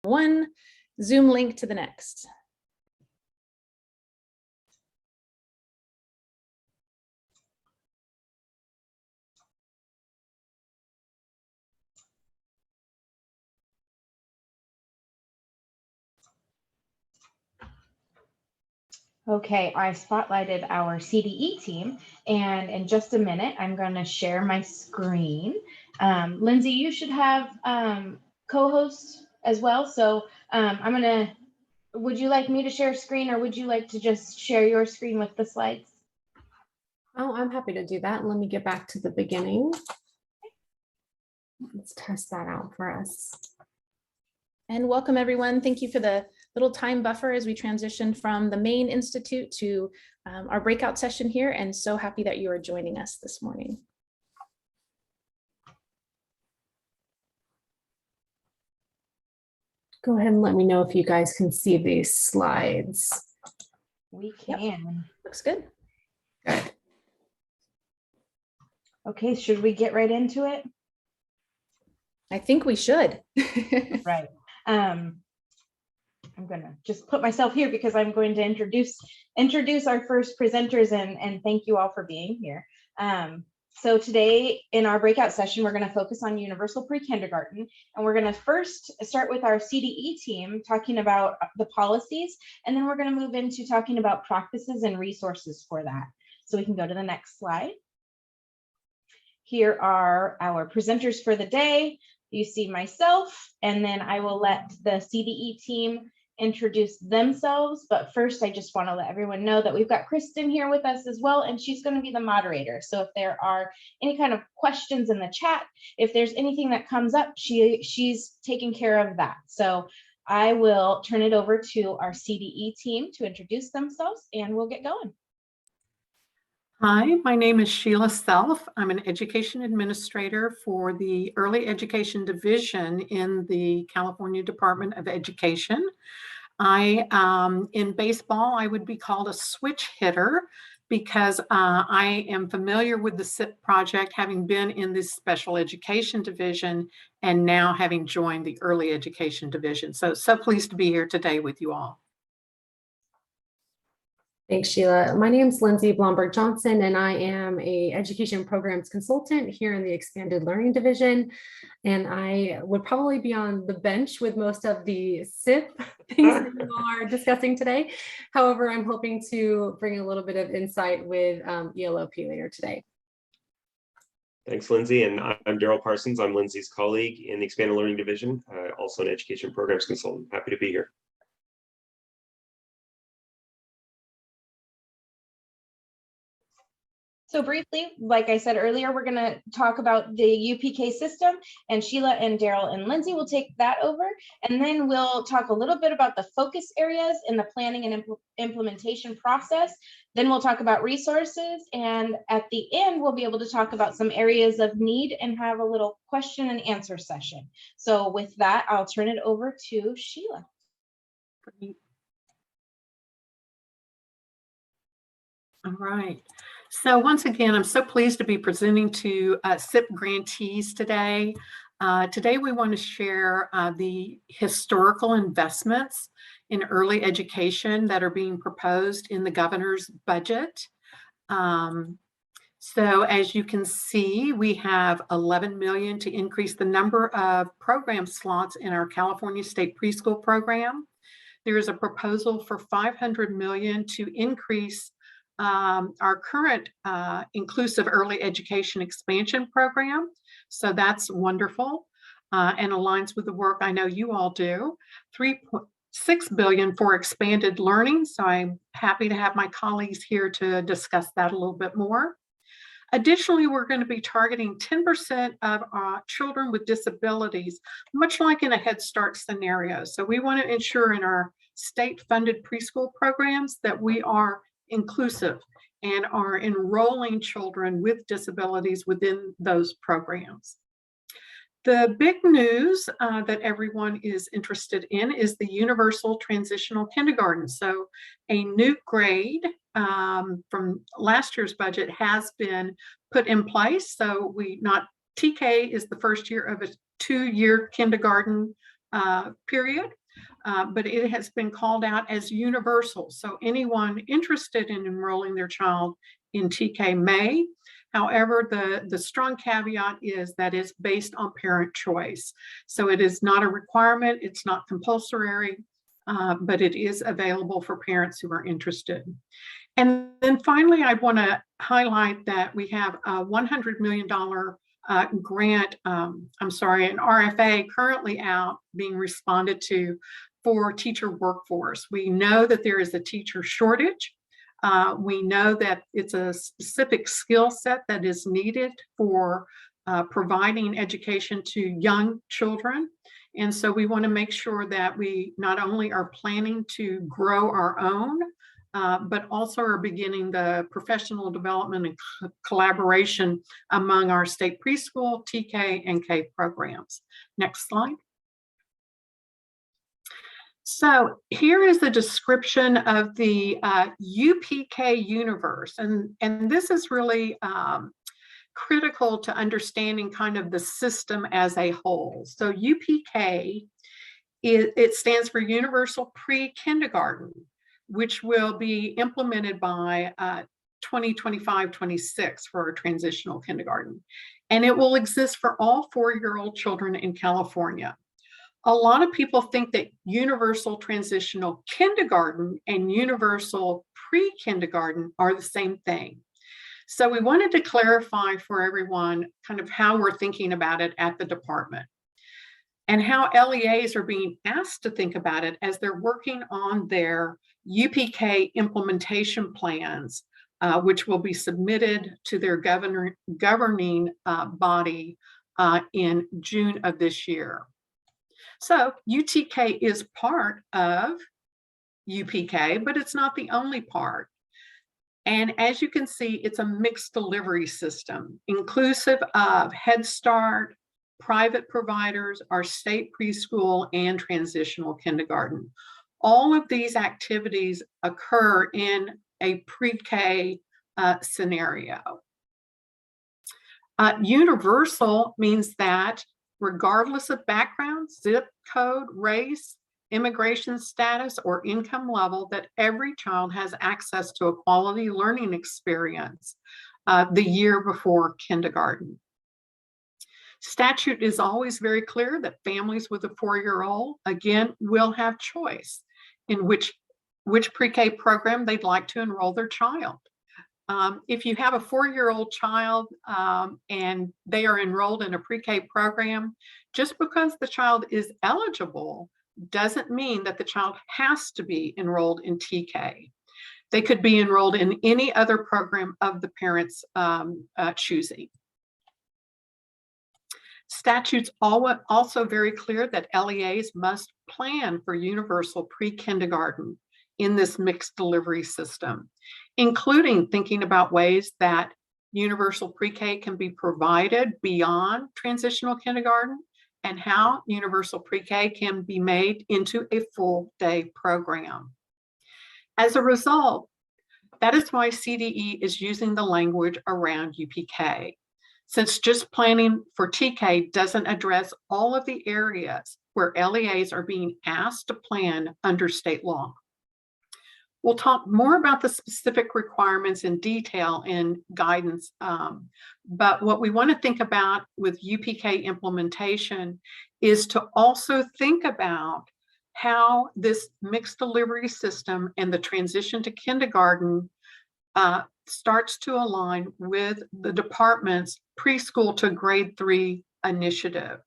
one Zoom link to the next. Okay, I spotlighted our CDE team, and in just a minute, I'm going to share my screen. Lindsay, you should have co-hosts as well. So would you like me to share screen, or would you like to just share your screen with the slides? Oh, I'm happy to do that. Let me get back to the beginning. Let's test that out for us. And welcome everyone. Thank you for the little time buffer as we transitioned from the main institute to our breakout session here, and so happy that you are joining us this morning. Go ahead and let me know if you guys can see these slides. We can. Yep. Looks good. Good. Okay, should we get right into it? I think we should. Right. I'm going to just put myself here because I'm going to introduce our first presenters and thank you all for being here. So today in our breakout session, we're going to focus on universal pre-kindergarten, and we're going to first start with our CDE team talking about the policies, and then we're going to move into talking about practices and resources for that. So we can go to the next slide. Here are our presenters for the day. You see myself, and then I will let the CDE team introduce themselves. But first, I just want to let everyone know that we've got Kristen here with us as well, and she's going to be the moderator. So if there are any kind of questions in the chat, if there's anything that comes up, she's taking care of that. So I will turn it over to our CDE team to introduce themselves, and we'll get going. Hi, my name is Sheila Self. I'm an education administrator for the Early Education Division in the California Department of Education. In baseball, I would be called a switch hitter because I am familiar with the SIP project, having been in this special education division and now having joined the Early Education Division. So pleased to be here today with you all. Thanks, Sheila. My name is Lindsay Blomberg Johnson, and I am a education programs consultant here in the Expanded Learning Division. And I would probably be on the bench with most of the SIP things that you all are discussing today. However, I'm hoping to bring a little bit of insight with ELOP later today. Thanks, Lindsay. And I'm Daryl Parsons. I'm Lindsay's colleague in the Expanded Learning Division, also an education programs consultant. Happy to be here. So briefly, like I said earlier, we're going to talk about the UPK system, and Sheila and Daryl and Lindsay will take that over. And then we'll talk a little bit about the focus areas in the planning and implementation process. Then we'll talk about resources. And at the end, we'll be able to talk about some areas of need and have a little question and answer session. So with that, I'll turn it over to Sheila. All right. So once again, I'm so pleased to be presenting to SIP grantees today. Today, we want to share the historical investments in early education that are being proposed in the governor's budget. So as you can see, we have $11 million to increase the number of program slots in our California State Preschool program. There is a proposal for $500 million to increase our current inclusive early education expansion program. So that's wonderful and aligns with the work I know you all do. $3.6 billion for expanded learning. So I'm happy to have my colleagues here to discuss that a little bit more. Additionally, we're going to be targeting 10% of children with disabilities, much like in a Head Start scenario. So we want to ensure in our state-funded preschool programs that we are inclusive and are enrolling children with disabilities within those programs. The big news that everyone is interested in is the universal transitional kindergarten. So a new grade from last year's budget has been put in place. So TK is the first year of a 2-year kindergarten period, but it has been called out as universal. So anyone interested in enrolling their child in TK may. However, the strong caveat is that it's based on parent choice. So it is not a requirement, it's not compulsory, but it is available for parents who are interested. And then finally, I want to highlight that we have a $100 million grant, an RFA currently out being responded to for teacher workforce. We know that there is a teacher shortage. We know that it's a specific skill set that is needed for providing education to young children. And so we want to make sure that we not only are planning to grow our own, but also are beginning the professional development and collaboration among our state preschool, TK, and K programs. Next slide. So here is the description of the UPK universe, and this is really critical to understanding kind of the system as a whole. So UPK, it stands for Universal Pre-Kindergarten, which will be implemented by 2025-26 for our transitional kindergarten. And it will exist for all 4-year-old children in California. A lot of people think that universal transitional kindergarten and universal pre-kindergarten are the same thing. So we wanted to clarify for everyone kind of how we're thinking about it at the department and how LEAs are being asked to think about it as they're working on their UPK implementation plans, which will be submitted to their governing body in June of this year. So UTK is part of UPK, but it's not the only part. And as you can see, it's a mixed delivery system, inclusive of Head Start, private providers, our state preschool, and transitional kindergarten. All of these activities occur in a pre-K scenario. Universal means that regardless of background, zip code, race, immigration status, or income level, that every child has access to a quality learning experience the year before kindergarten. Statute is always very clear that families with a 4-year-old, again, will have choice in which pre-K program they'd like to enroll their child. If you have a 4-year-old child and they are enrolled in a pre-K program, just because the child is eligible doesn't mean that the child has to be enrolled in TK. They could be enrolled in any other program of the parents' choosing. Statute's also very clear that LEAs must plan for universal pre-kindergarten in this mixed delivery system, including thinking about ways that universal pre-K can be provided beyond transitional kindergarten and how universal pre-K can be made into a full day program. As a result, that is why CDE is using the language around UPK, since just planning for TK doesn't address all of the areas where LEAs are being asked to plan under state law. We'll talk more about the specific requirements in detail in guidance, but what we want to think about with UPK implementation is to also think about how this mixed delivery system and the transition to kindergarten starts to align with the department's preschool to grade 3 initiative,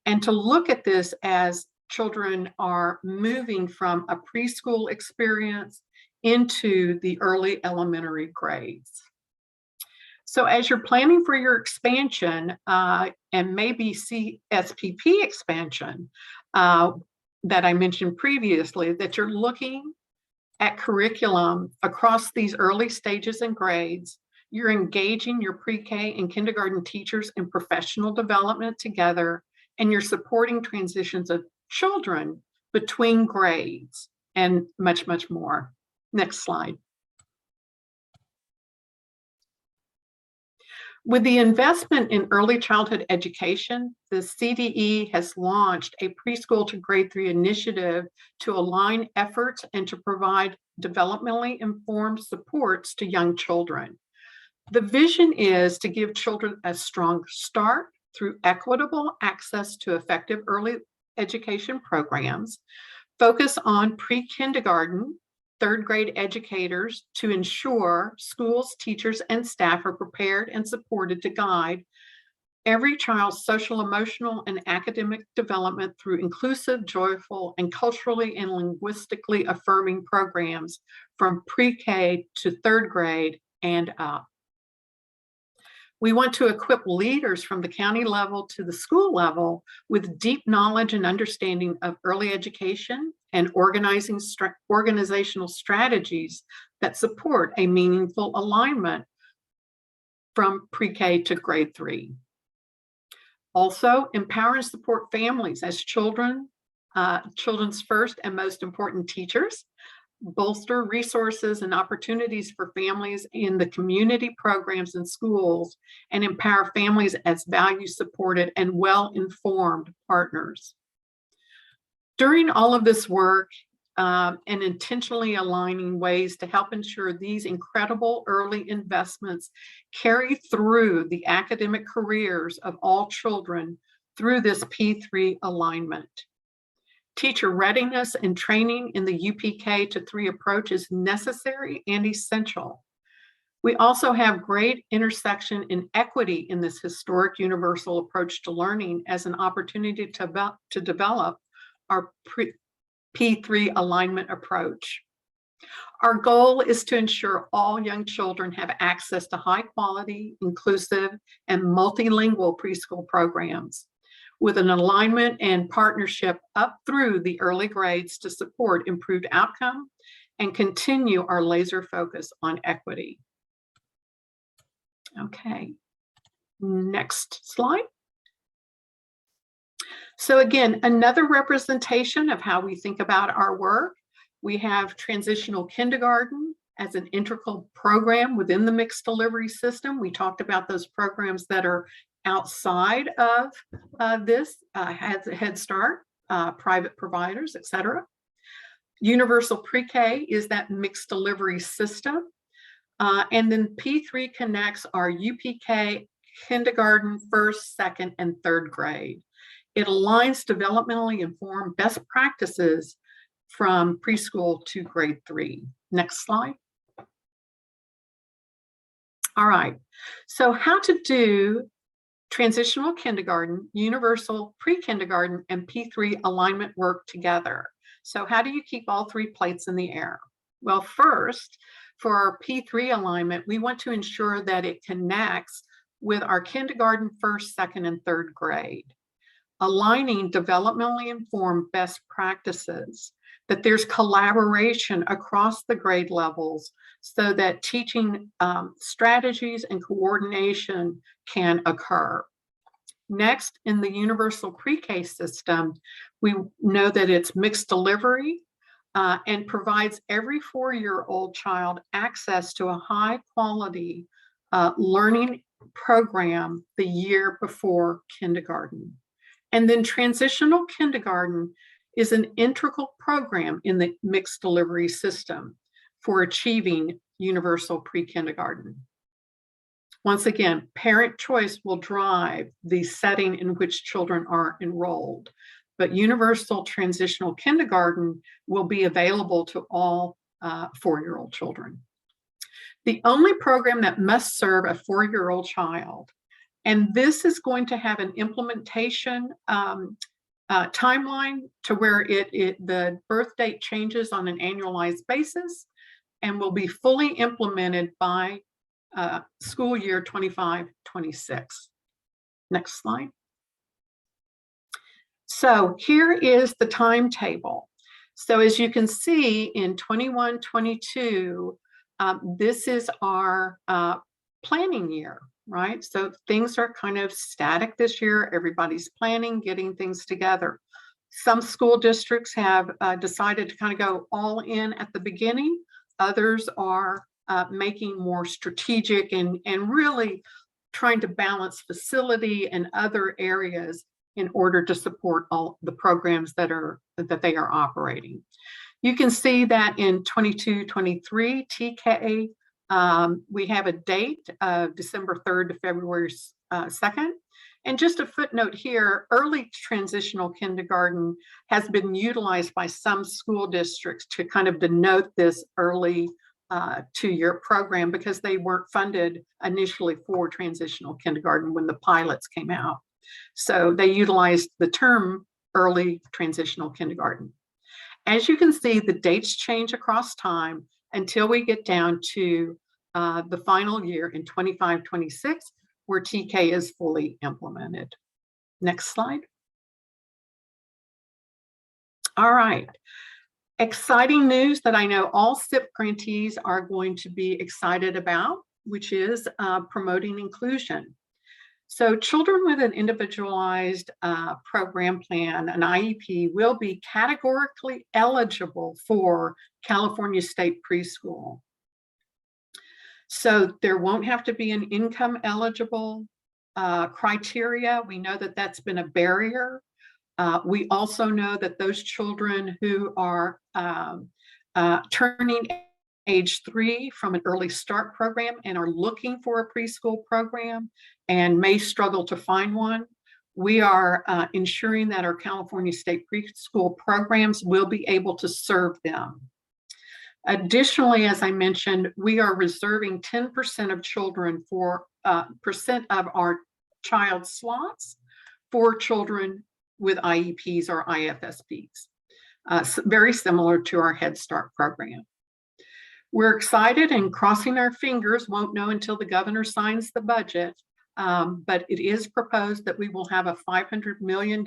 and to look at this as children are moving from a preschool experience into the early elementary grades. So as you're planning for your expansion and maybe CSPP expansion that I mentioned previously, that you're looking at curriculum across these early stages and grades, you're engaging your pre-K and kindergarten teachers in professional development together, and you're supporting transitions of children between grades and much, much more. Next slide. With the investment in early childhood education, the CDE has launched a preschool to grade 3 initiative to align efforts and to provide developmentally informed supports to young children. The vision is to give children a strong start through equitable access to effective early education programs, focus on pre-kindergarten, third grade educators to ensure schools, teachers, and staff are prepared and supported to guide every child's social, emotional, and academic development through inclusive, joyful, and culturally and linguistically affirming programs from pre-K to third grade and up. We want to equip leaders from the county level to the school level with deep knowledge and understanding of early education and organizational strategies that support a meaningful alignment from pre-K to grade 3. Also, empower and support families as children's first and most important teachers, bolster resources and opportunities for families in the community programs and schools, and empower families as value-supported and well-informed partners. During all of this work and intentionally aligning ways to help ensure these incredible early investments carry through the academic careers of all children through this P3 alignment. Teacher readiness and training in the UPK to 3 approach is necessary and essential. We also have great intersection in equity in this historic universal approach to learning as an opportunity to develop our P3 alignment approach. Our goal is to ensure all young children have access to high quality, inclusive, and multilingual preschool programs, with an alignment and partnership up through the early grades to support improved outcome and continue our laser focus on equity. Okay, next slide. So again, another representation of how we think about our work. We have transitional kindergarten as an integral program within the mixed delivery system. We talked about those programs that are outside of this, Head Start, private providers, etc. Universal Pre-K is that mixed delivery system. And then P3 connects our UPK, kindergarten, first, second, and third grade. It aligns developmentally informed best practices from preschool to grade 3. Next slide. All right, so how to do transitional kindergarten, universal pre-kindergarten, and P3 alignment work together. So how do you keep all 3 plates in the air? Well, first, for our P3 alignment, we want to ensure that it connects with our kindergarten, first, second, and third grade, aligning developmentally informed best practices, that there's collaboration across the grade levels so that teaching strategies and coordination can occur. Next, in the universal pre-K system, we know that it's mixed delivery and provides every 4-year-old child access to a high quality learning program the year before kindergarten. And then transitional kindergarten is an integral program in the mixed delivery system for achieving universal pre-kindergarten. Once again, parent choice will drive the setting in which children are enrolled, but universal transitional kindergarten will be available to all 4-year-old children. The only program that must serve a 4-year-old child, and this is going to have an implementation timeline to where the birth date changes on an annualized basis and will be fully implemented by school year 25-26. Next slide. So here is the timetable. So as you can see in 21-22, this is our planning year, right? So things are kind of static this year. Everybody's planning, getting things together. Some school districts have decided to kind of go all in at the beginning. Others are making more strategic and really trying to balance facility and other areas in order to support all the programs that they are operating. You can see that in 22-23 TK, we have a date of December 3rd to February 2nd. And just a footnote here, early transitional kindergarten has been utilized by some school districts to kind of denote this early 2-year program because they weren't funded initially for transitional kindergarten when the pilots came out. So they utilized the term early transitional kindergarten. As you can see, the dates change across time until we get down to the final year in 25-26, where TK is fully implemented. Next slide. All right. Exciting news that I know all SIP grantees are going to be excited about, which is promoting inclusion. So children with an individualized program plan, an IEP, will be categorically eligible for California State Preschool. So there won't have to be an income eligible criteria. We know that that's been a barrier. We also know that those children who are turning age 3 from an early start program and are looking for a preschool program and may struggle to find one, we are ensuring that our California State preschool programs will be able to serve them. Additionally, as I mentioned, we are reserving 10% of children for percent of our child slots for children with IEPs or IFSPs, very similar to our Head Start program. We're excited and crossing our fingers, won't know until the governor signs the budget, but it is proposed that we will have a $500 million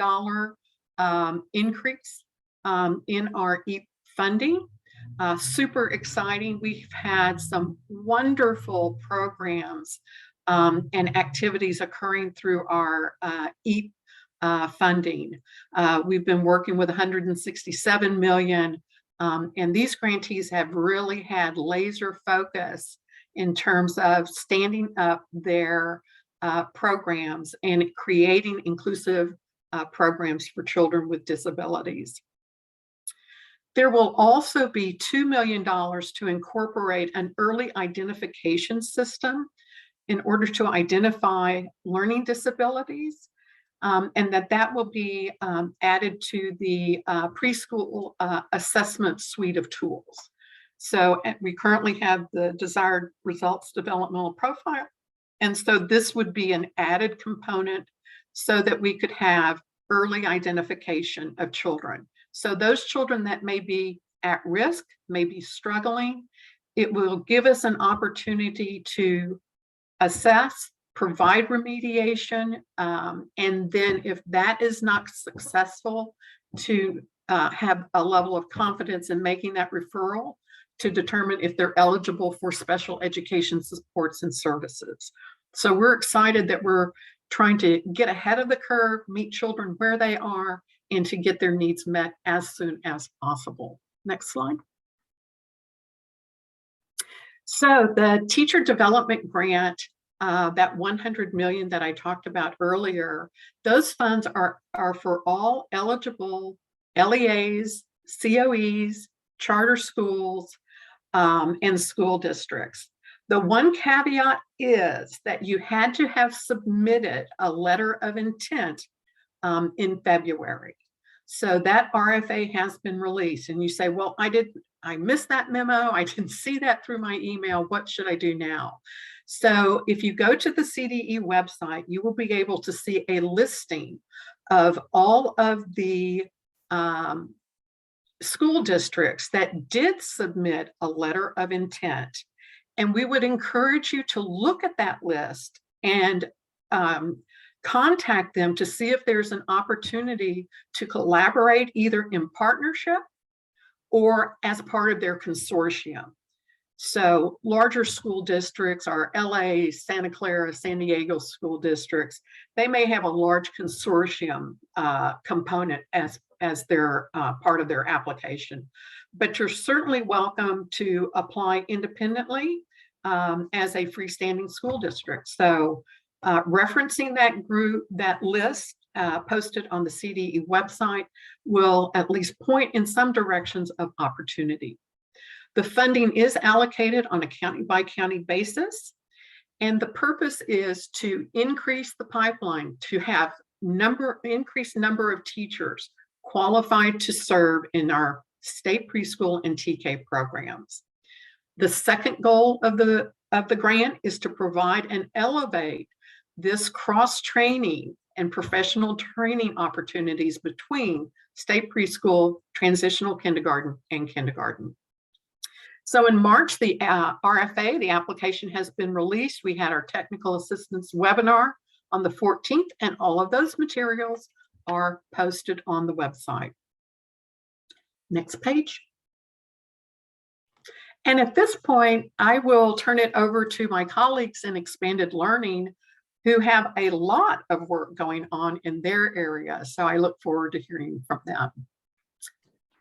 increase in our EAP funding. Super exciting. We've had some wonderful programs and activities occurring through our EAP funding. We've been working with 167 million, and these grantees have really had laser focus in terms of standing up their programs and creating inclusive programs for children with disabilities. There will also be $2 million to incorporate an early identification system in order to identify learning disabilities, and that will be added to the preschool assessment suite of tools. So we currently have the desired results developmental profile, and so this would be an added component so that we could have early identification of children. So those children that may be at risk, may be struggling, it will give us an opportunity to assess, provide remediation, and then if that is not successful, to have a level of confidence in making that referral to determine if they're eligible for special education supports and services. So we're excited that we're trying to get ahead of the curve, meet children where they are, and to get their needs met as soon as possible. Next slide. So the teacher development grant, that 100 million that I talked about earlier, those funds are for all eligible LEAs, COEs, charter schools, and school districts. The one caveat is that you had to have submitted a letter of intent in February. So that RFA has been released, and you say, well, I missed that memo. I didn't see that through my email. What should I do now? So if you go to the CDE website, you will be able to see a listing of all of the school districts that did submit a letter of intent. And we would encourage you to look at that list and contact them to see if there's an opportunity to collaborate either in partnership or as part of their consortium. So larger school districts are LA, Santa Clara, San Diego school districts. They may have a large consortium component as their part of their application, but you're certainly welcome to apply independently as a freestanding school district. So Referencing that group, that list posted on the CDE website will at least point in some directions of opportunity. The funding is allocated on a county by county basis, and the purpose is to increase the pipeline, to have increased number of teachers qualified to serve in our state preschool and TK programs. The second goal of the grant is to provide and elevate this cross-training and professional training opportunities between state preschool, transitional kindergarten, and kindergarten. So in March, the RFA, the application has been released. We had our technical assistance webinar on the 14th, and all of those materials are posted on the website. Next page. And at this point, I will turn it over to my colleagues in expanded learning who have a lot of work going on in their area. So I look forward to hearing from them.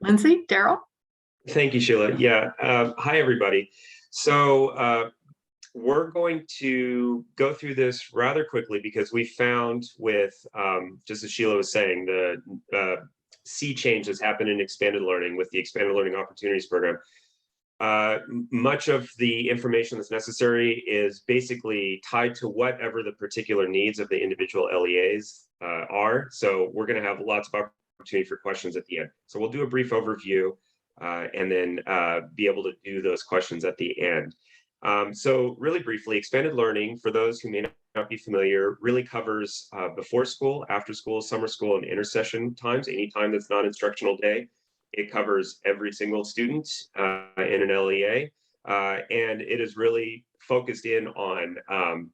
Lindsay, Daryl? Thank you, Sheila. Yeah. Hi, everybody. So we're going to go through this rather quickly because we found with, just as Sheila was saying, the sea change that's happened in expanded learning with the Expanded Learning Opportunities Program. Much of the information that's necessary is basically tied to whatever the particular needs of the individual LEAs are. So we're going to have lots of opportunity for questions at the end. So we'll do a brief overview and then be able to do those questions at the end. So really briefly, expanded learning, for those who may not be familiar, really covers before school, after school, summer school, and intersession times, any time that's not instructional day. It covers every single student in an LEA, and it is really focused in on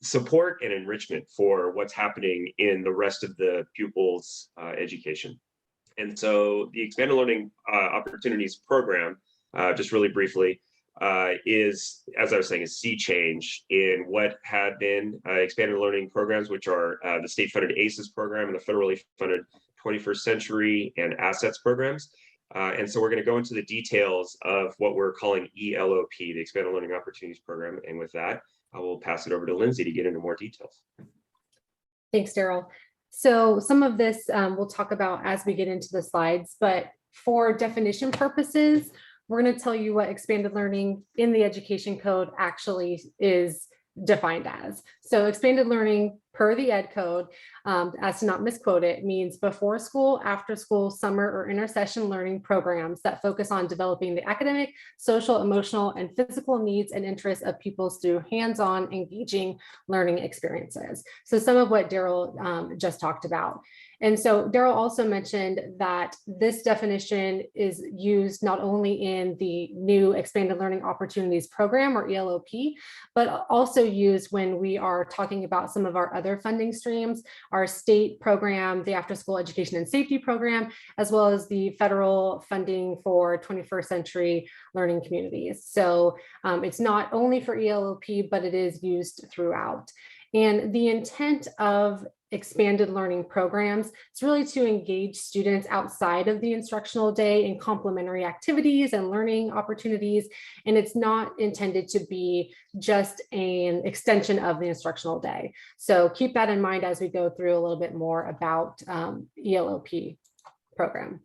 support and enrichment for what's happening in the rest of the pupils' education. And so the Expanded Learning Opportunities Program, just really briefly, is, as I was saying, a sea change in what had been expanded learning programs, which are the state-funded ACES program and the federally funded 21st Century and Assets programs. And so we're going to go into the details of what we're calling ELOP, the Expanded Learning Opportunities Program. And with that, I will pass it over to Lindsay to get into more details. Thanks, Daryl. So some of this we'll talk about as we get into the slides, but for definition purposes, we're going to tell you what expanded learning in the education code actually is defined as. So expanded learning per the ed code, as to not misquote it, means before school, after school, summer, or intersession learning programs that focus on developing the academic, social, emotional, and physical needs and interests of pupils through hands-on engaging learning experiences. So some of what Daryl just talked about. And so Daryl also mentioned that this definition is used not only in the new Expanded Learning Opportunities Program, or ELOP, but also used when we are talking about some of our other funding streams, our state program, the After School Education and Safety Program, as well as the federal funding for 21st Century Learning Communities. So it's not only for ELOP, but it is used throughout. And the intent of expanded learning programs is really to engage students outside of the instructional day in complementary activities and learning opportunities. And it's not intended to be just an extension of the instructional day. So keep that in mind as we go through a little bit more about ELOP program.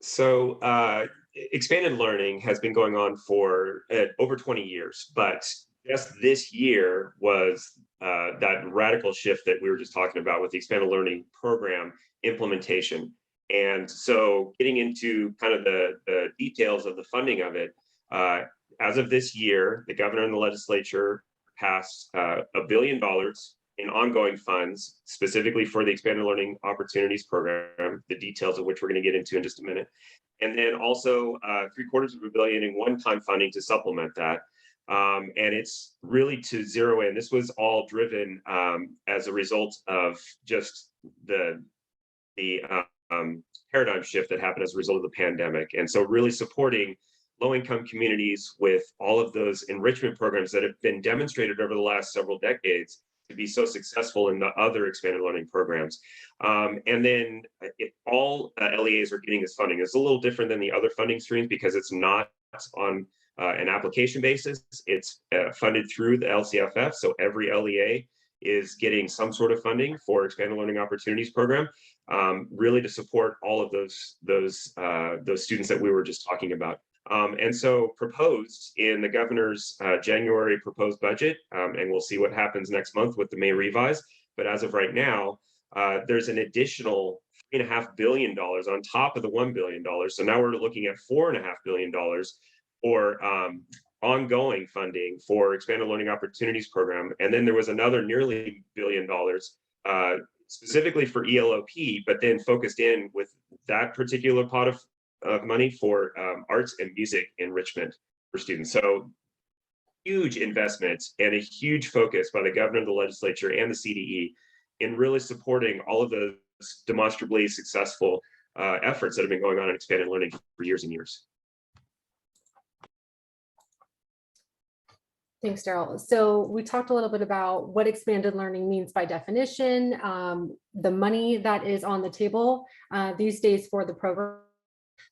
So expanded learning has been going on for over 20 years, but just this year was that radical shift that we were just talking about with the expanded learning program implementation. And so getting into kind of the details of the funding of it, as of this year, the governor and the legislature passed $1 billion in ongoing funds, specifically for the Expanded Learning Opportunities Program, the details of which we're going to get into in just a minute. And then also $750 million in one-time funding to supplement that. And it's really to zero in. This was all driven as a result of just the paradigm shift that happened as a result of the pandemic. And so really supporting low-income communities with all of those enrichment programs that have been demonstrated over the last several decades to be so successful in the other expanded learning programs. And then all LEAs are getting this funding. It's a little different than the other funding streams because it's not on an application basis. It's funded through the LCFF, so every LEA is getting some sort of funding for Expanded Learning Opportunities program, really to support all of those students that we were just talking about. And so proposed in the governor's January proposed budget, and we'll see what happens next month with the May revise. But as of right now, there's an additional $3.5 billion on top of the $1 billion. So now we're looking at $4.5 billion for ongoing funding for Expanded Learning Opportunities program. And then there was another nearly $1 billion specifically for ELOP, but then focused in with that particular pot of money for arts and music enrichment for students. So huge investments and a huge focus by the governor, the legislature, and the CDE in really supporting all of those demonstrably successful efforts that have been going on in expanded learning for years and years. Thanks, Daryl. So we talked a little bit about what expanded learning means by definition, the money that is on the table these days for the program.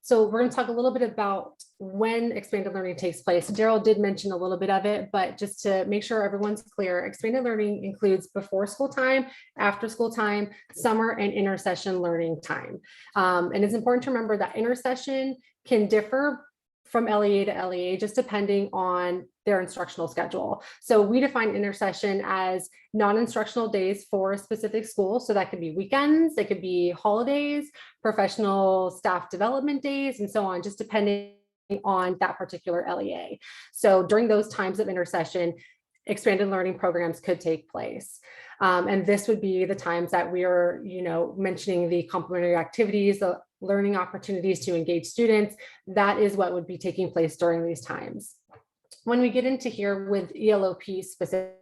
So we're going to talk a little bit about when expanded learning takes place. Daryl did mention a little bit of it, but just to make sure everyone's clear, expanded learning includes before school time, after school time, summer, and intersession learning time. And it's important to remember that intersession can differ from LEA to LEA, just depending on their instructional schedule. So we define intersession as non-instructional days for a specific school. So that could be weekends, it could be holidays, professional staff development days, and so on, just depending on that particular LEA. So during those times of intersession, expanded learning programs could take place. And this would be the times that we are, mentioning the complementary activities, the learning opportunities to engage students. That is what would be taking place during these times. When we get into here with ELOP specific,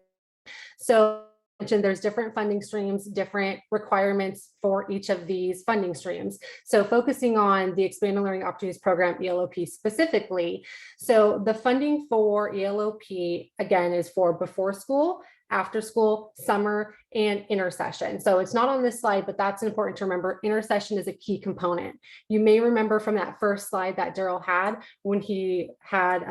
so I mentioned there's different funding streams, different requirements for each of these funding streams. So focusing on the Expanded Learning Opportunities Program, ELOP specifically. So the funding for ELOP, again, is for before school, after school, summer, and intersession. So it's not on this slide, but that's important to remember. Intersession is a key component. You may remember from that first slide that Daryl had when he had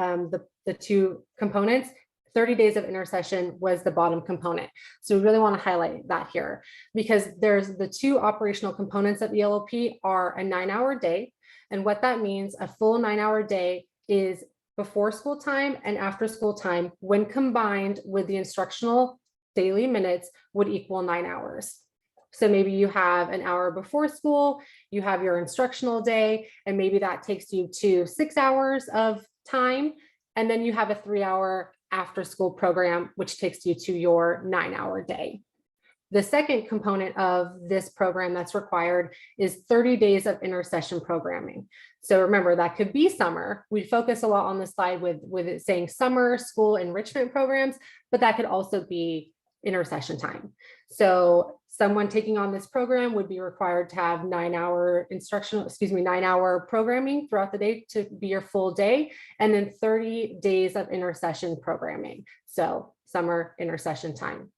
the two components, 30 days of intersession was the bottom component. So we really want to highlight that here because there's the two operational components of ELOP are a 9-hour day. And what that means, a full 9-hour day is before school time and after school time, when combined with the instructional daily minutes, would equal 9 hours. So maybe you have an hour before school, you have your instructional day, and maybe that takes you to 6 hours of time. And then you have a 3-hour after school program, which takes you to your 9-hour day. The second component of this program that's required is 30 days of intersession programming. So remember, that could be summer. We focus a lot on the slide with it saying summer school enrichment programs, but that could also be intersession time. So someone taking on this program would be required to have 9-hour programming throughout the day to be your full day, and then 30 days of intersession programming. So summer intersession time.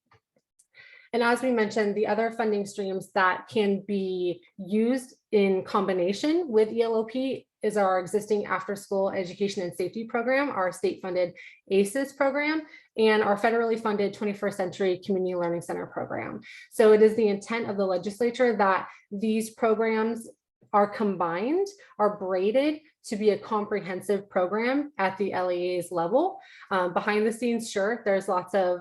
And as we mentioned, the other funding streams that can be used in combination with ELOP is our existing after-school education and safety program, our state-funded ACES program, and our federally funded 21st Century Community Learning Center program. So it is the intent of the legislature that these programs are combined, are braided to be a comprehensive program at the LEA's level. Behind the scenes, sure, there's lots of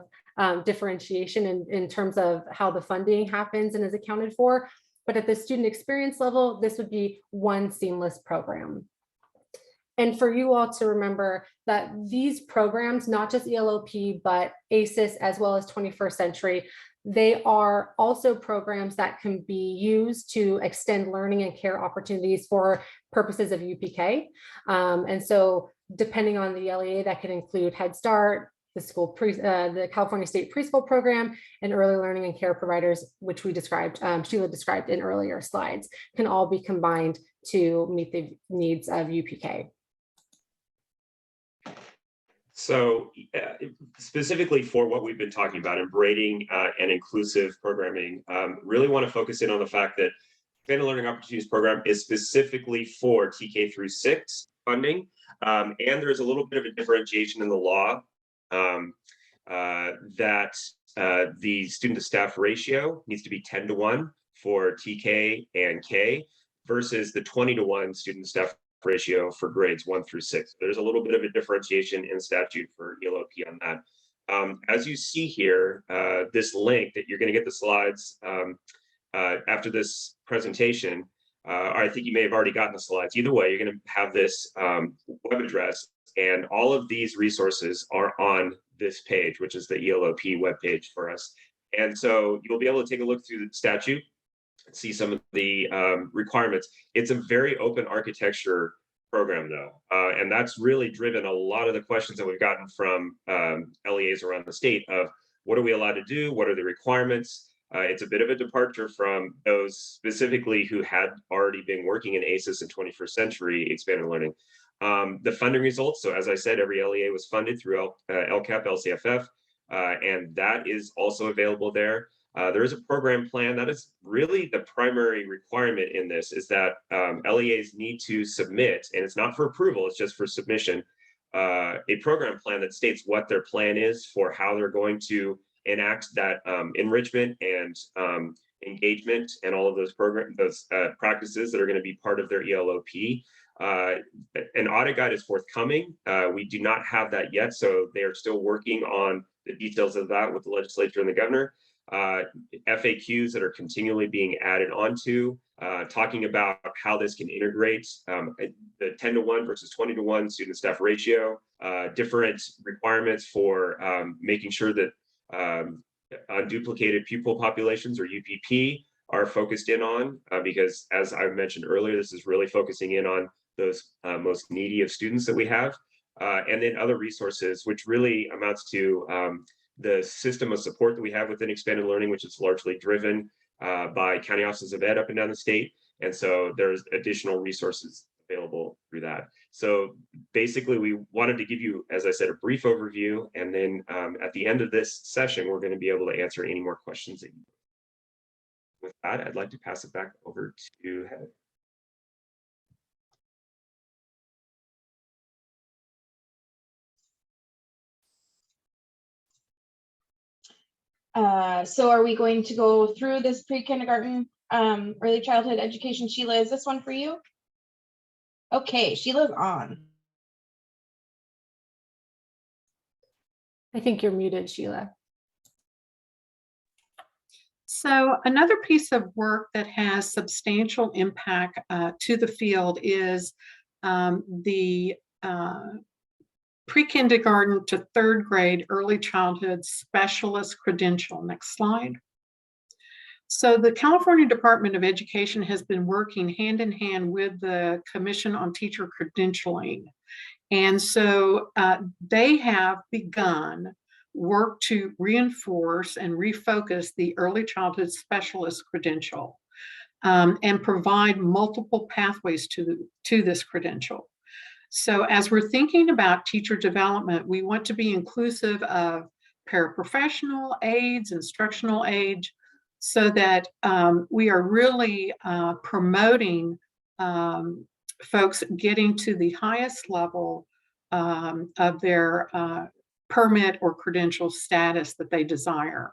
differentiation in terms of how the funding happens and is accounted for. But at the student experience level, this would be one seamless program. And for you all to remember that these programs, not just ELOP, but ACES as well as 21st Century, they are also programs that can be used to extend learning and care opportunities for purposes of UPK. And so depending on the LEA, that could include Head Start, the California State Preschool Program, and early learning and care providers, which we described, Sheila described in earlier slides, can all be combined to meet the needs of UPK. So specifically for what we've been talking about, braiding and inclusive programming, really want to focus in on the fact that Expanded Learning Opportunities Program is specifically for TK through 6 funding. And there's a little bit of a differentiation in the law that the student to staff ratio needs to be 10-to-1 for TK and K versus the 20-to-1 student to staff ratio for grades 1 through 6. There's a little bit of a differentiation in statute for ELOP on that. As you see here, this link that you're going to get the slides after this presentation, or I think you may have already gotten the slides. Either way, you're going to have this web address, and all of these resources are on this page, which is the ELOP webpage for us. And so you'll be able to take a look through the statute, see some of the requirements. It's a very open architecture program though. And that's really driven a lot of the questions that we've gotten from LEAs around the state of what are we allowed to do? What are the requirements? It's a bit of a departure from those specifically who had already been working in ACES and 21st century expanded learning. The funding results, so as I said, every LEA was funded through LCAP, LCFF, and that is also available there. There is a program plan. That is really the primary requirement in this, is that LEAs need to submit, and it's not for approval, it's just for submission, a program plan that states what their plan is for how they're going to enact that enrichment and engagement and all of those practices that are going to be part of their ELOP. An audit guide is forthcoming. We do not have that yet, so they are still working on the details of that with the legislature and the governor. FAQs that are continually being added onto, talking about how this can integrate the 10-to-1 versus 20-to-1 student staff ratio, different requirements for making sure that unduplicated pupil populations, or UPP, are focused in on, because as I mentioned earlier, this is really focusing in on those most needy of students that we have, and then other resources, which really amounts to the system of support that we have within expanded learning, which is largely driven by county offices of ed up and down the state. And so there's additional resources available through that. So basically we wanted to give you, as I said, a brief overview. And then at the end of this session, we're going to be able to answer any more questions that you have. With that, I'd like to pass it back over to Heather. So are we going to go through this pre-kindergarten early childhood education? Sheila, is this one for you? Okay, Sheila's on. I think you're muted, Sheila. So another piece of work that has substantial impact to the field is the pre-kindergarten to 3rd grade early childhood specialist credential. Next slide. So the California Department of Education has been working hand in hand with the Commission on Teacher Credentialing. And so they have begun work to reinforce and refocus the early childhood specialist credential and provide multiple pathways to this credential. So as we're thinking about teacher development, we want to be inclusive of paraprofessional aides, instructional aides, so that we are really promoting folks getting to the highest level of their permit or credential status that they desire.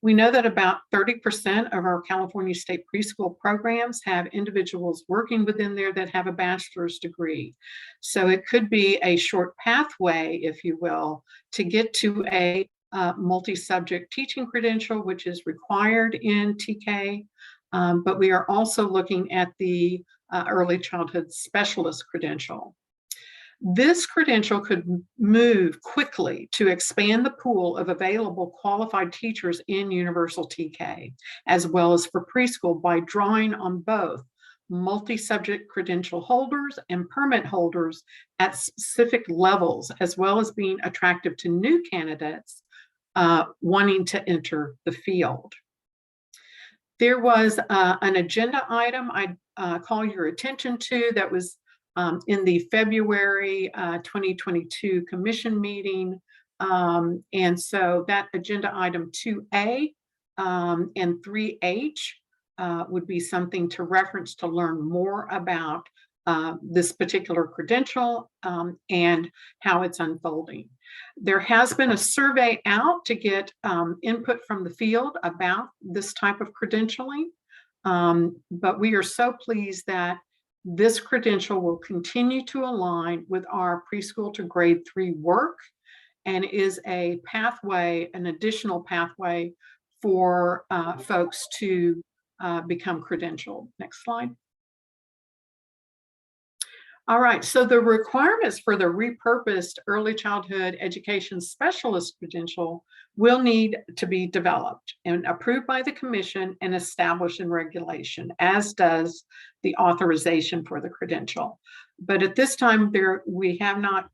We know that about 30% of our California state preschool programs have individuals working within there that have a bachelor's degree. So it could be a short pathway, if you will, to get to a multi-subject teaching credential, which is required in TK. But we are also looking at the early childhood specialist credential. This credential could move quickly to expand the pool of available qualified teachers in universal TK, as well as for preschool, by drawing on both multi-subject credential holders and permit holders at specific levels, as well as being attractive to new candidates wanting to enter the field. There was an agenda item I'd call your attention to that was in the February 2022 commission meeting. And so that agenda item 2A and 3H would be something to reference to learn more about this particular credential and how it's unfolding. There has been a survey out to get input from the field about this type of credentialing, but we are so pleased that this credential will continue to align with our preschool to grade 3 work and is a pathway, an additional pathway for folks to become credentialed. Next slide. All right, so the requirements for the repurposed early childhood education specialist credential will need to be developed and approved by the commission and established in regulation, as does the authorization for the credential. But at this time, we have not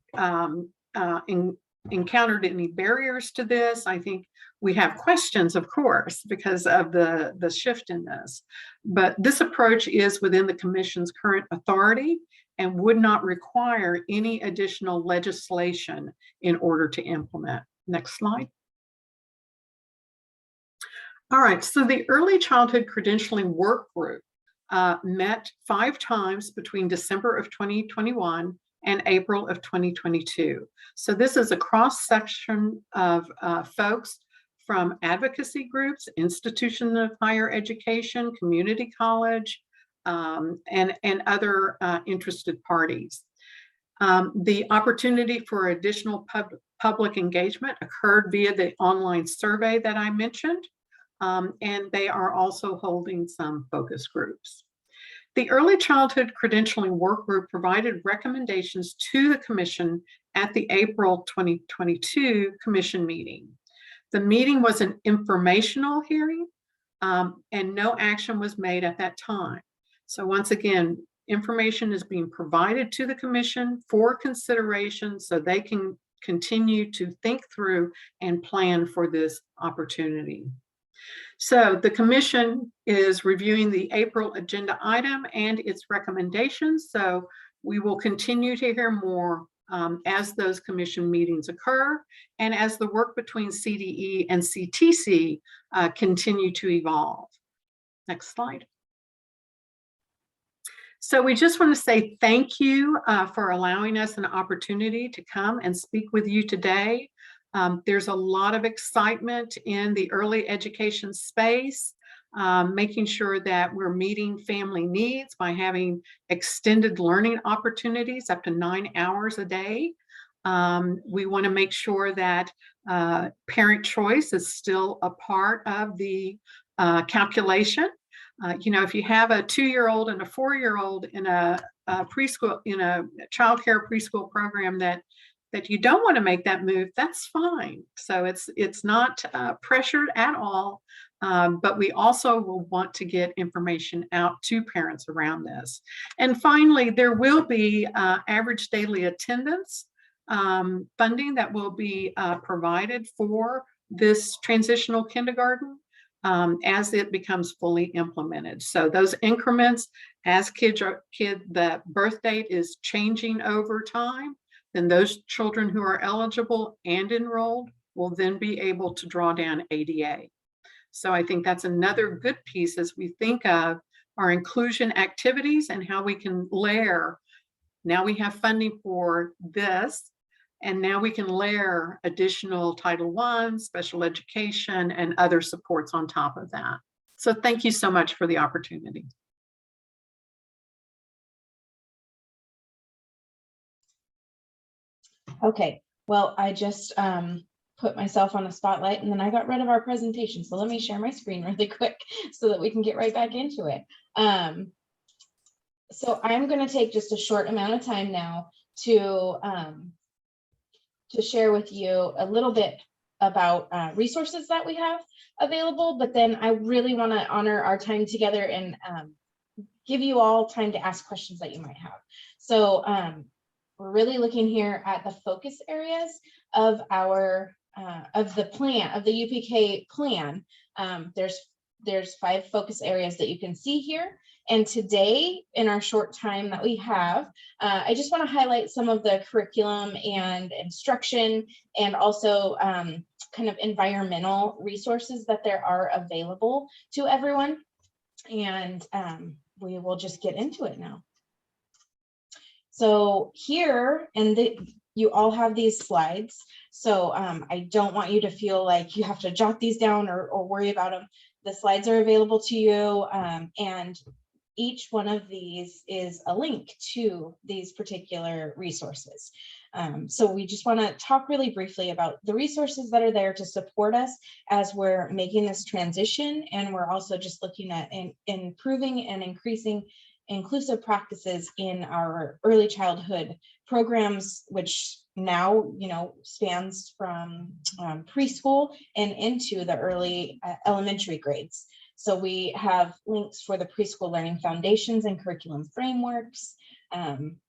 encountered any barriers to this. I think we have questions, of course, because of the shift in this. But this approach is within the commission's current authority and would not require any additional legislation in order to implement. Next slide. All right, so the Early Childhood Credentialing Work Group met 5 times between December of 2021 and April of 2022. So this is a cross-section of folks from advocacy groups, institutions of higher education, community college, and other interested parties. The opportunity for additional public engagement occurred via the online survey that I mentioned, and they are also holding some focus groups. The Early Childhood Credentialing Work Group provided recommendations to the Commission at the April 2022 Commission meeting. The meeting was an informational hearing, and no action was made at that time. So once again, information is being provided to the Commission for consideration so they can continue to think through and plan for this opportunity. So the Commission is reviewing the April agenda item and its recommendations. So we will continue to hear more as those Commission meetings occur and as the work between CDE and CTC continue to evolve. Next slide. So we just want to say thank you for allowing us an opportunity to come and speak with you today. There's a lot of excitement in the early education space, making sure that we're meeting family needs by having extended learning opportunities up to 9 hours a day. We want to make sure that parent choice is still a part of the calculation. You know, if you have a 2-year-old and a 4-year-old in a preschool, in a childcare preschool program that you don't want to make that move, that's fine. So it's not pressured at all, but we also will want to get information out to parents around this. And finally, there will be average daily attendance funding that will be provided for this transitional kindergarten as it becomes fully implemented. So those increments, as the birth date is changing over time, then those children who are eligible and enrolled will then be able to draw down ADA. So I think that's another good piece as we think of our inclusion activities and how we can layer. Now we have funding for this, and now we can layer additional Title I, special education, and other supports on top of that. So thank you so much for the opportunity. Okay, well, I just put myself on a spotlight and then I got rid of our presentation. So let me share my screen really quick so that we can get right back into it. So I'm going to take just a short amount of time now to share with you a little bit about resources that we have available, but then I really want to honor our time together and give you all time to ask questions that you might have. So we're really looking here at the focus areas of our of the plan, of the UPK plan. There's 5 focus areas that you can see here. And today, in our short time that we have, I just want to highlight some of the curriculum and instruction and also kind of environmental resources that there are available to everyone. And we will just get into it now. So here, you all have these slides. So I don't want you to feel like you have to jot these down or worry about them. The slides are available to you, and each one of these is a link to these particular resources. So we just want to talk really briefly about the resources that are there to support us as we're making this transition. And we're also just looking at improving and increasing inclusive practices in our early childhood programs, which now, spans from preschool and into the early elementary grades. So we have links for the preschool learning foundations and curriculum frameworks.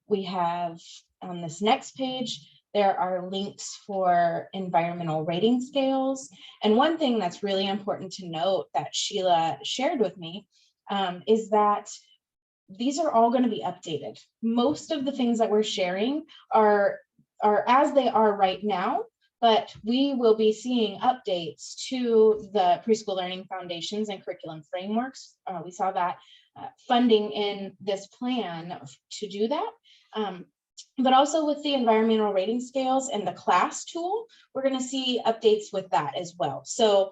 We have on this next page, there are links for environmental rating scales. And one thing that's really important to note that Sheila shared with me is that these are all going to be updated. Most of the things that we're sharing are as they are right now, but we will be seeing updates to the preschool learning foundations and curriculum frameworks. We saw that funding in this plan to do that. But also with the environmental rating scales and the class tool, we're going to see updates with that as well. So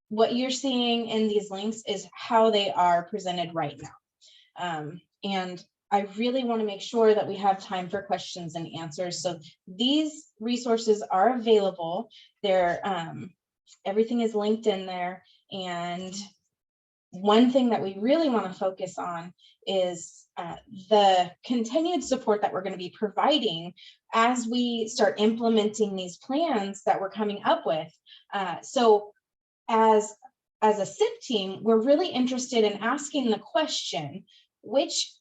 what you're seeing in these links is how they are presented right now. And I really want to make sure that we have time for questions and answers. So these resources are available. They're everything is linked in there. And one thing that we really want to focus on is the continued support that we're going to be providing as we start implementing these plans that we're coming up with. So as a SIP team, we're really interested in asking the question, which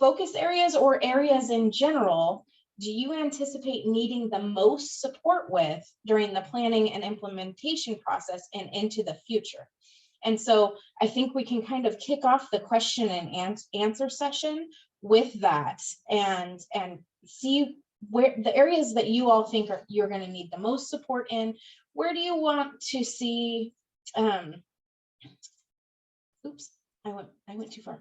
focus areas or areas in general do you anticipate needing the most support with during the planning and implementation process and into the future? And so I think we can kind of kick off the question and answer session with that and see where the areas that you all think you're going to need the most support in. Where do you want to see oops, I went too far.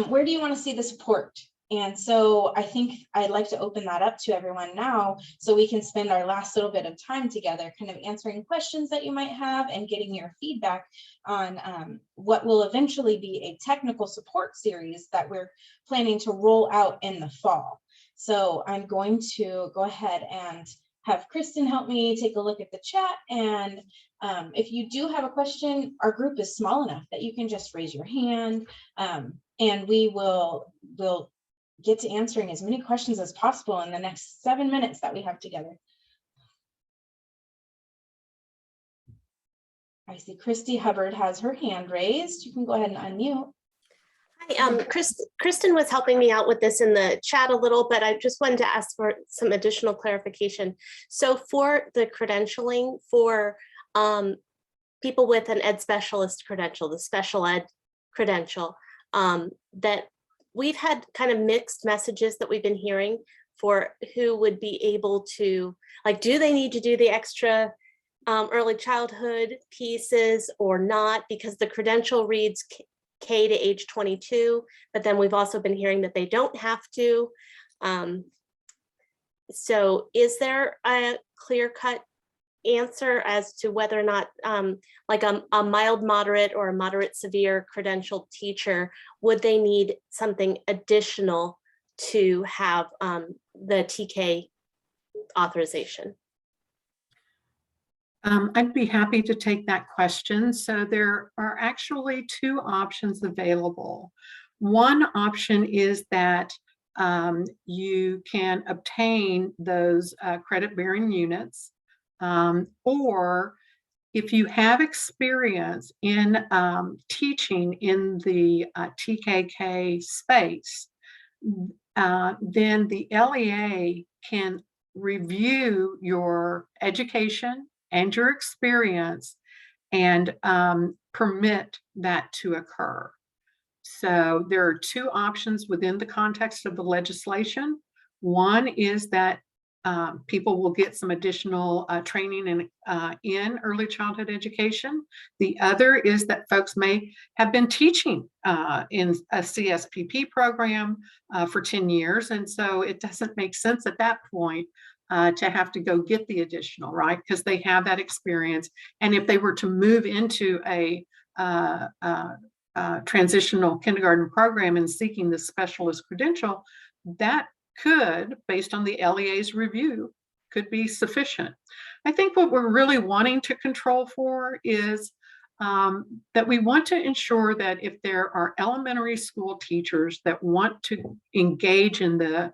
Where do you want to see the support? And so I think I'd like to open that up to everyone now so we can spend our last little bit of time together kind of answering questions that you might have and getting your feedback on what will eventually be a technical support series that we're planning to roll out in the fall. So I'm going to go ahead and have Kristen help me take a look at the chat. And if you do have a question, our group is small enough that you can just raise your hand and we'll get to answering as many questions as possible in the next 7 minutes that we have together. I see Christy Hubbard has her hand raised. You can go ahead and unmute. Hi, Kristen was helping me out with this in the chat a little, but I just wanted to ask for some additional clarification. So for the credentialing for people with an ed specialist credential, the special ed credential, that we've had kind of mixed messages that we've been hearing for who would be able to, like, do they need to do the extra early childhood pieces or not? Because the credential reads K to age 22, but then we've also been hearing that they don't have to. So is there a clear-cut answer as to whether or not like a mild moderate or a moderate severe credentialed teacher, would they need something additional to have the TK authorization? I'd be happy to take that question. So there are actually two options available. One option is that you can obtain those credit-bearing units, or if you have experience in teaching in the TKK space, then the LEA can review your education and your experience and permit that to occur. So there are two options within the context of the legislation. One is that people will get some additional training in early childhood education. The other is that folks may have been teaching in a CSPP program for 10 years. And so it doesn't make sense at that point to have to go get the additional, right? Because they have that experience. And if they were to move into a transitional kindergarten program and seeking the specialist credential, that could, based on the LEA's review, could be sufficient. I think what we're really wanting to control for is that we want to ensure that if there are elementary school teachers that want to engage in the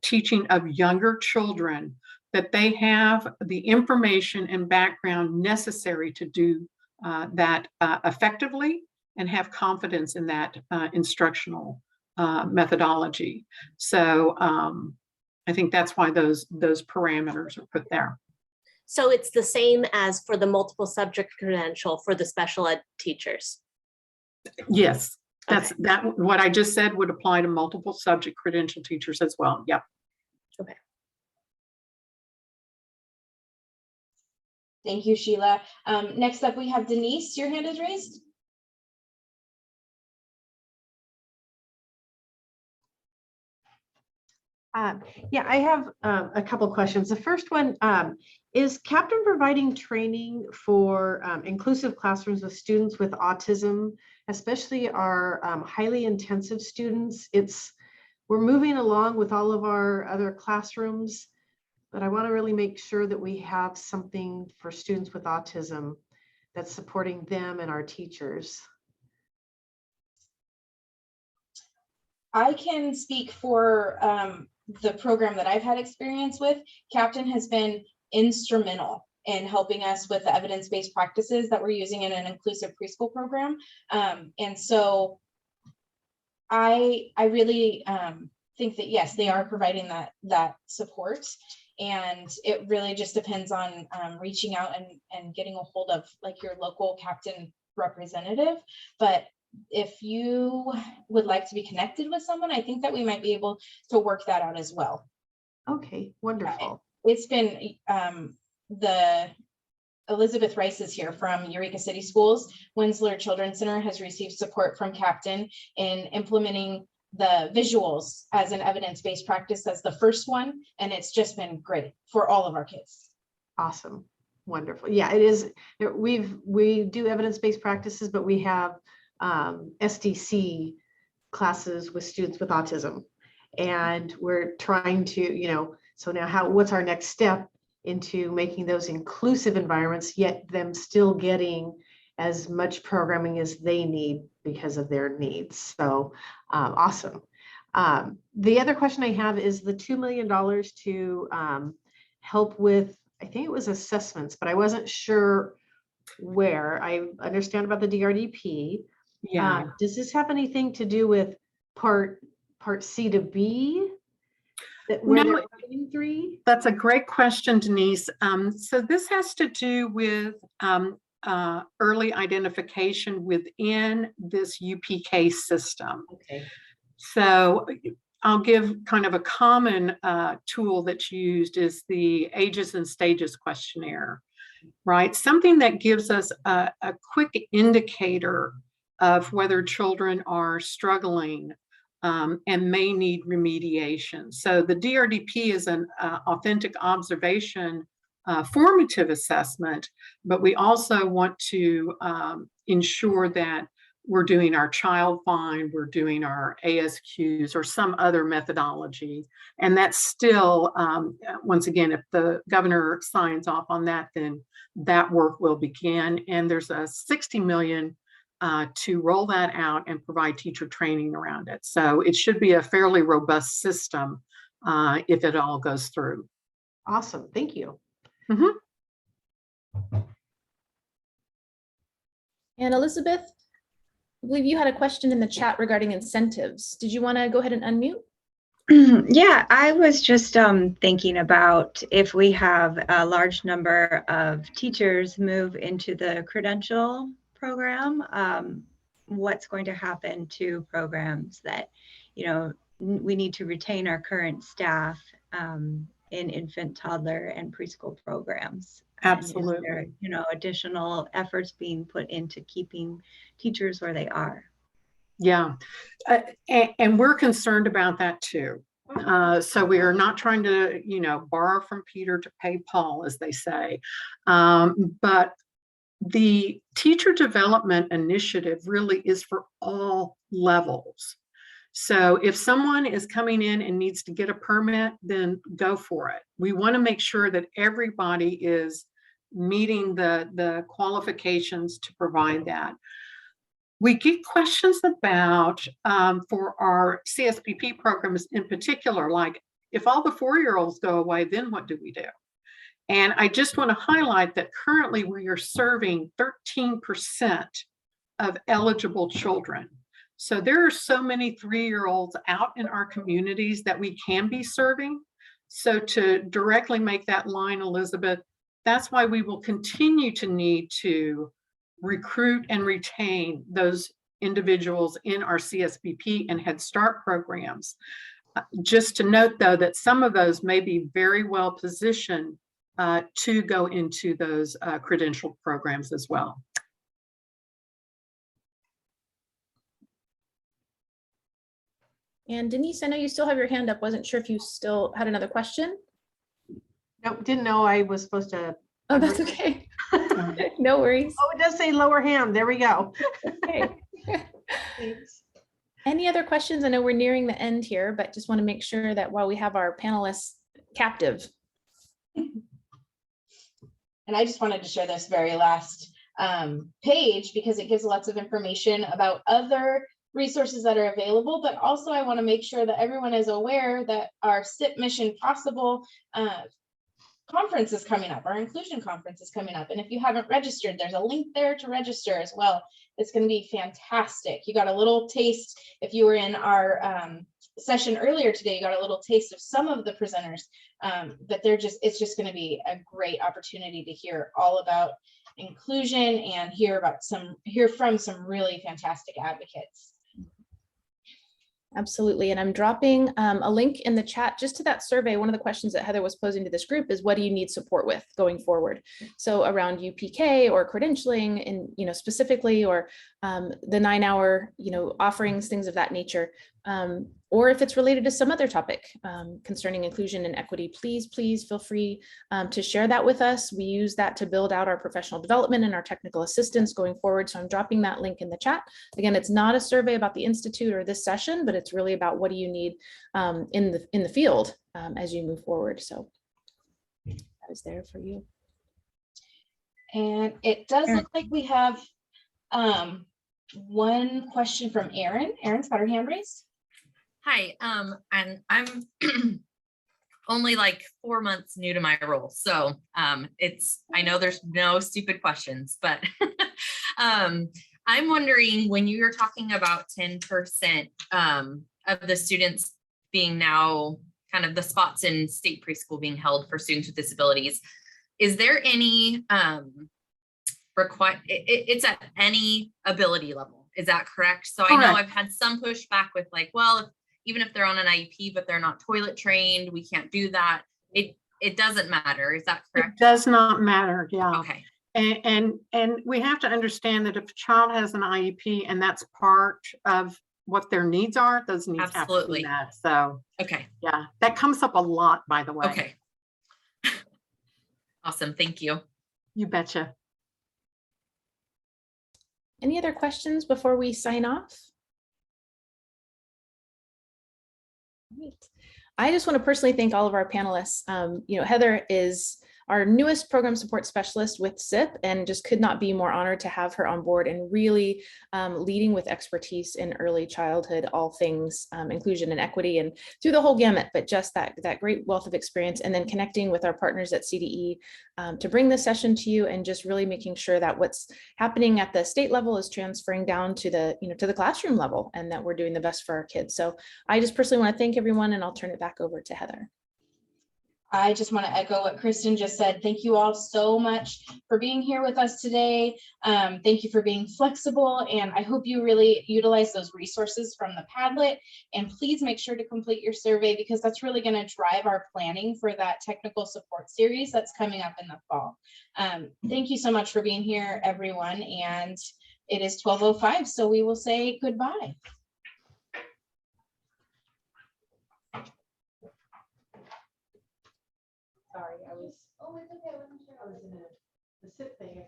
teaching of younger children, that they have the information and background necessary to do that effectively and have confidence in that instructional methodology. So I think that's why those parameters are put there. So it's the same as for the multiple subject credential for the special ed teachers? Yes, that's Okay. that. What I just said would apply to multiple subject credential teachers as well. Yep. Okay. Thank you, Sheila. Next up, we have Denise. Your hand is raised. Yeah, I have a couple questions. The first one, is Captain providing training for inclusive classrooms with students with autism, especially our highly intensive students? We're moving along with all of our other classrooms, but I want to really make sure that we have something for students with autism that's supporting them and our teachers. I can speak for the program that I've had experience with. Captain has been instrumental in helping us with the evidence-based practices that we're using in an inclusive preschool program. And so I really think that, yes, they are providing that support. And it really just depends on reaching out and getting a hold of like your local Captain representative. But if you would like to be connected with someone, I think that we might be able to work that out as well. Okay, wonderful. It's been the Elizabeth Rice is here from Eureka City Schools. Winsler Children's Center has received support from Captain in implementing the visuals as an evidence-based practice as the first one, and it's just been great for all of our kids. Awesome, wonderful. Yeah, it is. We do evidence-based practices, but we have SDC classes with students with autism, and we're trying to, so now what's our next step into making those inclusive environments, yet them still getting as much programming as they need because of their needs. So awesome. The other question I have is the $2 million to help with, I think it was assessments, but I wasn't sure where. I understand about the DRDP. Yeah. Does this have anything to do with part C to B? Where No, they're writing 3? that's a great question, Denise. So this has to do with early identification within this UPK system. Okay. So I'll give kind of a common tool that's used is the ages and stages questionnaire, right? Something that gives us a quick indicator of whether children are struggling and may need remediation. So the DRDP is an authentic observation formative assessment, but we also want to ensure that we're doing our child find, we're doing our ASQs or some other methodology. And that's still, once again, if the governor signs off on that, then that work will begin. And there's a $60 million to roll that out and provide teacher training around it. So it should be a fairly robust system if it all goes through. Awesome, thank you. Mm-hmm. And Elizabeth, I believe you had a question in the chat regarding incentives. Did you want to go ahead and unmute? Yeah, I was just thinking about if we have a large number of teachers move into the credential program, what's going to happen to programs that, we need to retain our current staff in infant, toddler, and preschool programs. Absolutely. And is there, you know, additional efforts being put into keeping teachers where they are? Yeah, and we're concerned about that too. So we are not trying to, you know, borrow from Peter to pay Paul, as they say. But the teacher development initiative really is for all levels. So if someone is coming in and needs to get a permit, then go for it. We want to make sure that everybody is meeting the qualifications to provide that. We get questions about, for our CSPP programs in particular, like if all the 4-year-olds go away, then what do we do? And I just want to highlight that currently we are serving 13% of eligible children. So there are so many 3-year-olds out in our communities that we can be serving. So to directly make that line, Elizabeth, that's why we will continue to need to recruit and retain those individuals in our CSBP and Head Start programs. Just to note, though, that some of those may be very well positioned to go into those credentialed programs as well. And Denise, I know you still have your hand up. Wasn't sure if you still had another question. Nope, didn't know I was supposed to. Oh, that's okay. No worries. Oh, it does say lower hand. There we go. Okay. Thanks. Any other questions? I know we're nearing the end here, but just want to make sure that while we have our panelists captive. And I just wanted to share this very last page because it gives lots of information about other resources that are available, but also I want to make sure that everyone is aware that our SIP Mission Possible conference is coming up. Our inclusion conference is coming up. And if you haven't registered, there's a link there to register as well. It's going to be fantastic. You got a little taste. If you were in our session earlier today, you got a little taste of some of the presenters, but it's just going to be a great opportunity to hear all about inclusion and hear from some really fantastic advocates. Absolutely. And I'm dropping a link in the chat just to that survey. One of the questions that Heather was posing to this group is, what do you need support with going forward? So around UPK or credentialing, and specifically, or the 9-hour offerings, things of that nature. Or if it's related to some other topic concerning inclusion and equity, please feel free to share that with us. We use that to build out our professional development and our technical assistance going forward. So I'm dropping that link in the chat. Again, it's not a survey about the Institute or this session, but it's really about what do you need in the field as you move forward. So that is there for you. And it does look like we have one question from Erin. Erin's got her hand raised. Hi, and I'm only like 4 months new to my role. So I know there's no stupid questions, but I'm wondering, when you're talking about 10% of the students being now kind of the spots in state preschool being held for students with disabilities, is there any it's at any ability level? Is that correct? So I know I've had some pushback with like, well, even if they're on an IEP, but they're not toilet trained, we can't do that. It doesn't matter. Is that correct? It does not matter. Yeah. Okay. And we have to understand that if a child has an IEP and that's part of what their needs are, those needs have to be met. So okay. Yeah, that comes up a lot, by the way. Okay. Awesome. Thank you. You betcha. Any other questions before we sign off? Great. I just want to personally thank all of our panelists. Heather is our newest program support specialist with SIP, and just could not be more honored to have her on board and really leading with expertise in early childhood, all things inclusion and equity, and through the whole gamut, but just that great wealth of experience, and then connecting with our partners at CDE to bring this session to you, and just really making sure that what's happening at the state level is transferring down to the classroom level, and that we're doing the best for our kids. So I just personally want to thank everyone, and I'll turn it back over to Heather. I just want to echo what Kristen just said. Thank you all so much for being here with us today. Thank you for being flexible, and I hope you really utilize those resources from the Padlet. And please make sure to complete your survey, because that's really going to drive our planning for that technical support series that's coming up in the fall. Thank you so much for being here, everyone. And it is 12:05, so we will say goodbye. Sorry, I was. Oh, it's okay. I was in the sit thing.